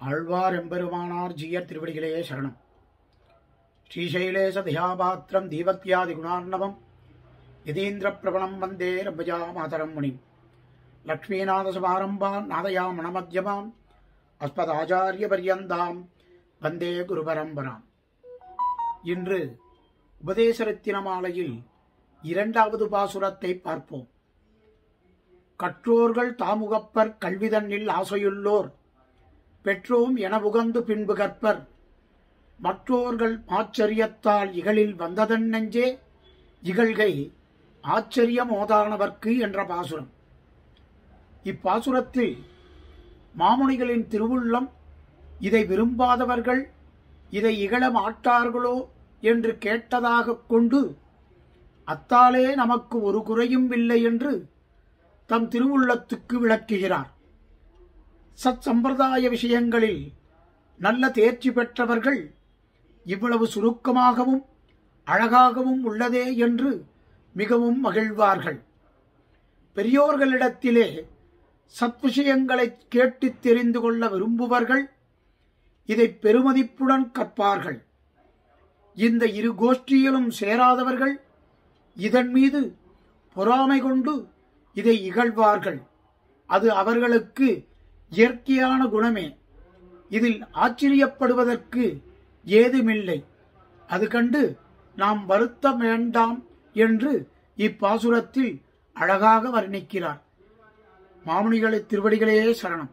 ஆழ்வார் எம்பெருமானார் ஜீயர் திருவடிகளே சரணம். ஸ்ரீசைலேச தியாபாத்திரம் தீபக்தியாதி குணார்ணவம் யதீந்திர பிரபலம் வந்தே ரம்பஜா மாதரம் முனிம். லக்ஷ்மீநாத சமாரம்பாம் நாதயாம் மணமத்யமாம் அஸ்மதாச்சாரிய பர்யந்தாம் வந்தே குரு பரம்பராம். இன்று உபதேசரத்தின மாலையில் இரண்டாவது பாசுரத்தை பார்ப்போம். கற்றோர்கள் தாமுகப்பர் கல்விதன்னில் ஆசையுள்ளோர் பெற்றோம் என உகந்து பின்பு கற்பர் மற்றோர்கள் ஆச்சரியத்தால் இகழில் வந்ததன் நெஞ்சே இகழ்கை ஆச்சரியமோதானவர்க்கு என்ற பாசுரம். இப்பாசுரத்தில் மாமுனிகளின் திருவுள்ளம் இதை விரும்பாதவர்கள் இதை இகழ மாட்டார்களோ என்று கேட்டதாக கொண்டு அத்தாலே நமக்கு ஒரு குறையும் இல்லை என்று தம் திருவுள்ளத்துக்கு விளக்குகிறார். சத் சம்பிரதாய விஷயங்களில் நல்ல தேர்ச்சி பெற்றவர்கள் இவ்வளவு சுருக்கமாகவும் அழகாகவும் உள்ளதே என்று மிகவும் மகிழ்வார்கள். பெரியோர்களிடத்திலே சத் விஷயங்களை கேட்டு தெரிந்து கொள்ள விரும்புவர்கள் இதை பெருமதிப்புடன் கற்பார்கள். இந்த இரு கோஷ்டியிலும் சேராதவர்கள் இதன் மீது பொறாமை கொண்டு இதை இகழ்வார்கள். அது அவர்களுக்கு இயற்கையான குணமே. இதில் ஆச்சரியப்படுவதற்கு ஏதுமில்லை. அது கண்டு நாம் வருத்தம் வேண்டாம் என்று இப்பாசுரத்தில் அழகாக வர்ணிக்கிறார். மாமுனிகளை திருவடிகளே சரணம்.